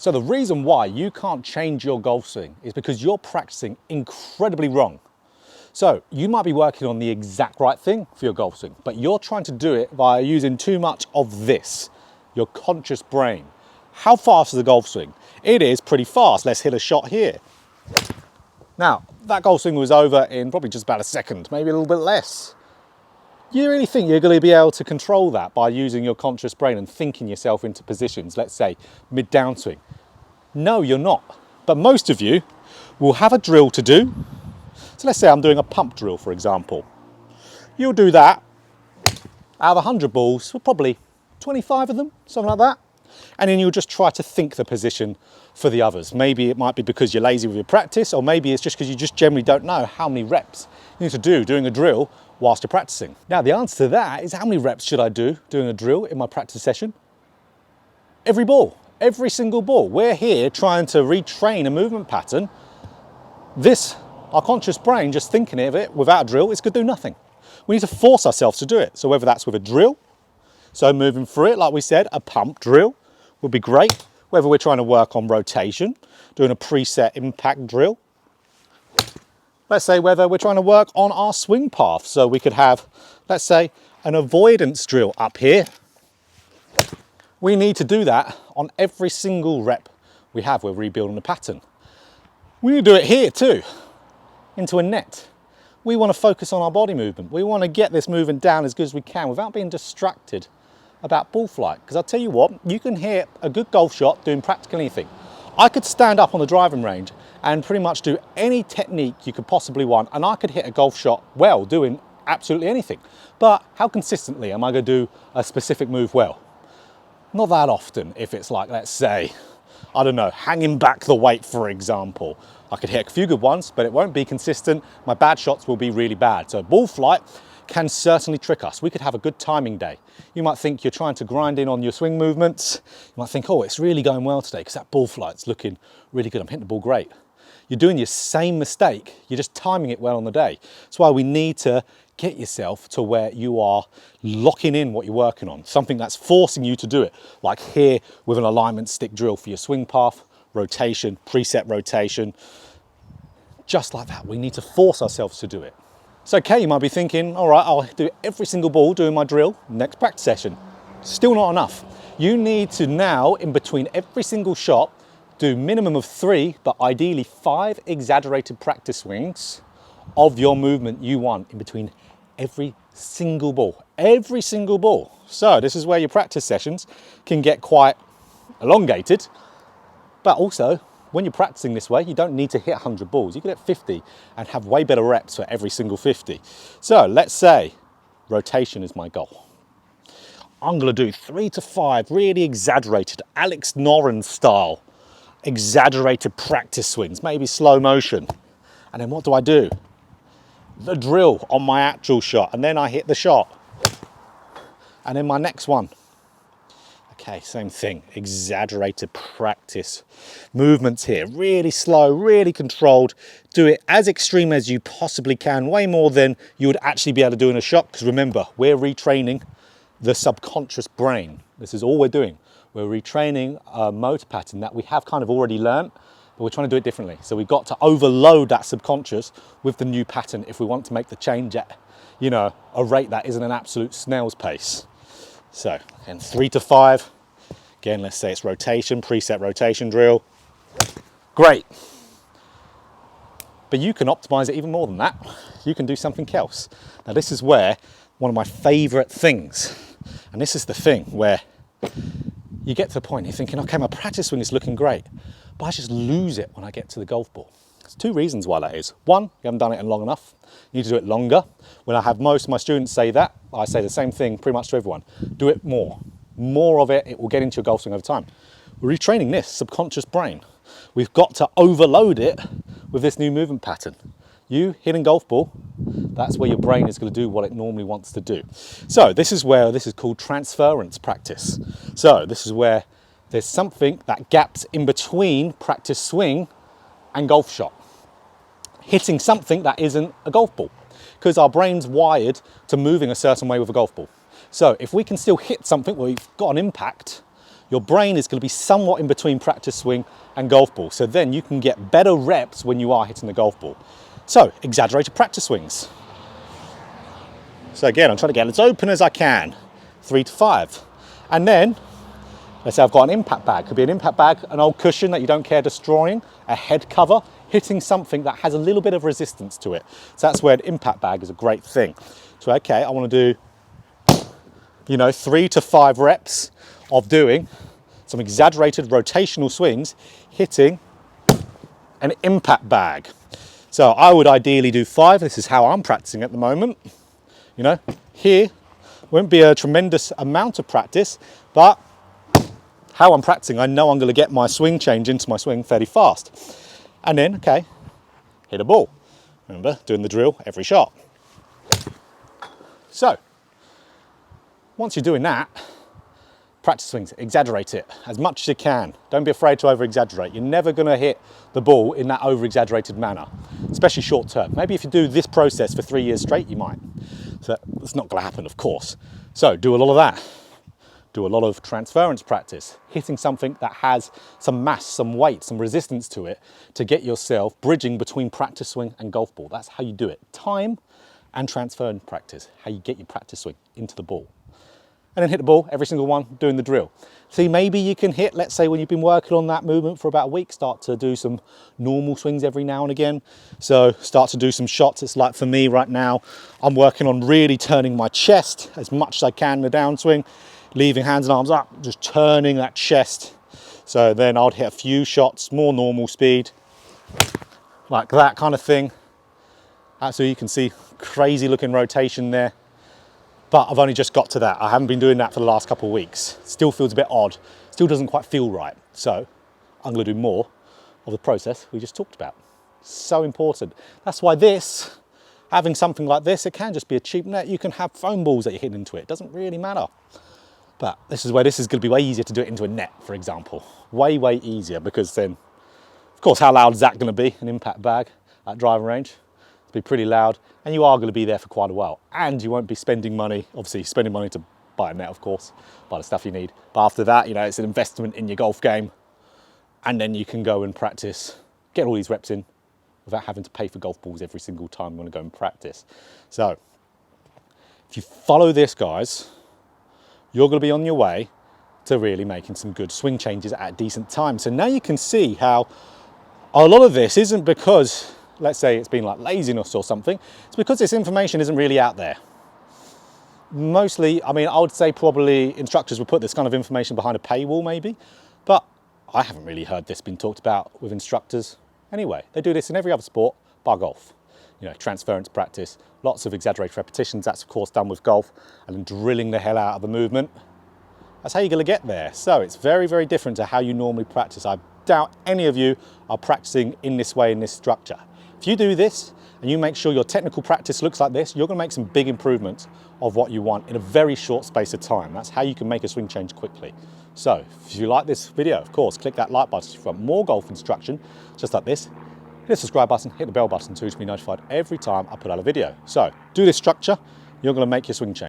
So the reason why you can't change your golf swing is because you're practicing incredibly wrong. So you might be working on the exact right thing for your golf swing, but you're trying to do it via using too much of this, your conscious brain. How fast is a golf swing? It is pretty fast. Let's hit a shot here. Now, that golf swing was over in probably just about a second, maybe a little bit less. You really think you're going to be able to control that by using your conscious brain and thinking yourself into positions, let's say mid downswing? No, you're not. But most of you will have a drill to do. So let's say I'm doing a pump drill, for example. You'll do that. Out of 100 balls, well, probably 25 of them, something like that. And then you'll just try to think the position for the others. Maybe it might be because you're lazy with your practice, or maybe it's just because you just generally don't know how many reps you need to do doing a drill whilst you're practicing. Now, the answer to that is, how many reps should I do doing a drill in my practice session? Every ball, every single ball. We're here trying to retrain a movement pattern. Our conscious brain, just thinking of it without a drill, it's going to do nothing. We need to force ourselves to do it. So whether that's with a drill, so moving through it, like we said, a pump drill would be great. Whether we're trying to work on rotation, doing a preset impact drill. Let's say whether we're trying to work on our swing path. So we could have, let's say, an avoidance drill up here. We need to do that on every single rep we have. We're rebuilding the pattern. We need to do it here too, into a net. We want to focus on our body movement. We want to get this movement down as good as we can without being distracted about ball flight. Because I'll tell you what, you can hit a good golf shot doing practically anything. I could stand up on the driving range and pretty much do any technique you could possibly want, and I could hit a golf shot well doing absolutely anything. But how consistently am I going to do a specific move well? Not that often. If it's like, let's say, I don't know, hanging back the weight, for example. I could hit a few good ones, but it won't be consistent. My bad shots will be really bad. So ball flight can certainly trick us. We could have a good timing day. You might think you're trying to grind in on your swing movements. You might think, oh, it's really going well today because that ball flight's looking really good. I'm hitting the ball great. You're doing your same mistake. You're just timing it well on the day. That's why we need to get yourself to where you are locking in what you're working on, something that's forcing you to do it, like here with an alignment stick drill for your swing path, rotation, preset rotation, just like that. We need to force ourselves to do it. So, okay, you might be thinking, all right, I'll do every single ball doing my drill next practice session. Still not enough. You need to now, in between every single shot, do minimum of 3, but ideally 5 exaggerated practice swings of your movement you want in between every single ball. Every single ball. So this is where your practice sessions can get quite elongated, but also when you're practicing this way, you don't need to hit 100 balls. You can hit 50 and have way better reps for every single 50. So let's say rotation is my goal. I'm gonna do 3 to 5 really exaggerated, Alex Noren style, exaggerated practice swings, maybe slow motion. And then what do? The drill on my actual shot, and then I hit the shot. And then my next one. Okay, same thing, exaggerated practice movements here, really slow, really controlled. Do it as extreme as you possibly can, way more than you would actually be able to do in a shot, because remember, we're retraining the subconscious brain. This is all we're doing. We're retraining a motor pattern that we have kind of already learned, but we're trying to do it differently. So we've got to overload that subconscious with the new pattern if we want to make the change at, a rate that isn't an absolute snail's pace. So, again, 3 to 5. Again, let's say it's rotation, preset rotation drill. Great. But you can optimize it even more than that. You can do something else. Now, this is where one of my favorite things, and this is the thing where you get to the point you're thinking, okay, my practice swing is looking great, but I just lose it when I get to the golf ball. There's 2 reasons why that is. One, you haven't done it in long enough. You need to do it longer. When I have most of my students say that, I say the same thing pretty much to everyone. Do it more. More of it, it will get into your golf swing over time. We're retraining this subconscious brain. We've got to overload it with this new movement pattern. You hitting golf ball, that's where your brain is going to do what it normally wants to do. So this is called transference practice. So this is where there's something that gaps in between practice swing and golf shot. Hitting something that isn't a golf ball, because our brain's wired to moving a certain way with a golf ball. So if we can still hit something where we've got an impact, your brain is going to be somewhat in between practice swing and golf ball. So then you can get better reps when you are hitting the golf ball. So, exaggerated practice swings. So again, I'm trying to get as open as I can, 3 to 5. And then, let's say I've got an impact bag. Could be an impact bag, an old cushion that you don't care destroying, a head cover, hitting something that has a little bit of resistance to it. So that's where an impact bag is a great thing. So okay, I want to do, 3 to 5 reps of doing some exaggerated rotational swings, hitting an impact bag. So I would ideally do 5. This is how I'm practicing at the moment. Here won't be a tremendous amount of practice, but how I'm practicing, I know I'm going to get my swing change into my swing fairly fast. And then, okay, hit a ball. Remember, doing the drill every shot. So, once you're doing that, practice swings, exaggerate it as much as you can. Don't be afraid to over-exaggerate. You're never going to hit the ball in that over-exaggerated manner, especially short term. Maybe if you do this process for 3 years straight, you might. So that's not going to happen, of course. So do a lot of that. Do a lot of transference practice, hitting something that has some mass, some weight, some resistance to it to get yourself bridging between practice swing and golf ball. That's how you do it. Time and transference practice, how you get your practice swing into the ball. And then hit the ball, every single one, doing the drill. See, maybe you can hit, let's say when you've been working on that movement for about a week, start to do some normal swings every now and again. So start to do some shots. It's like for me right now, I'm working on really turning my chest as much as I can in the downswing, leaving hands and arms up, just turning that chest. So then I'd hit a few shots, more normal speed, like that kind of thing. So you can see crazy looking rotation there. But I've only just got to that. I haven't been doing that for the last couple of weeks. Still feels a bit odd. Still doesn't quite feel right. So I'm going to do more of the process we just talked about. So important. That's why having something like this, it can just be a cheap net. You can have foam balls that you're hitting into it. It doesn't really matter. But this is where this is going to be way easier to do it into a net, for example. Way, way easier, because then, of course, how loud is that going to be? An impact bag at driving range. It'll be pretty loud, and you are going to be there for quite a while. And you won't be spending money, obviously spending money to buy a net, of course, buy the stuff you need. But after that, it's an investment in your golf game. And then you can go and practice, get all these reps in without having to pay for golf balls every single time you want to go and practice. So if you follow this, guys, you're going to be on your way to really making some good swing changes at a decent time. So now you can see how a lot of this isn't because, let's say it's been like laziness or something. It's because this information isn't really out there. Mostly, I would say probably instructors would put this kind of information behind a paywall maybe, but I haven't really heard this being talked about with instructors. Anyway, they do this in every other sport bar golf. Transference practice, lots of exaggerated repetitions. That's of course done with golf, and then drilling the hell out of the movement. That's how you're going to get there. So it's very, very different to how you normally practice. I doubt any of you are practicing in this way, in this structure. If you do this and you make sure your technical practice looks like this, you're going to make some big improvements of what you want in a very short space of time. That's how you can make a swing change quickly. So if you like this video, of course, click that like button if you want more golf instruction just like this. Hit the subscribe button, hit the bell button to be notified every time I put out a video. So do this structure, you're going to make your swing change.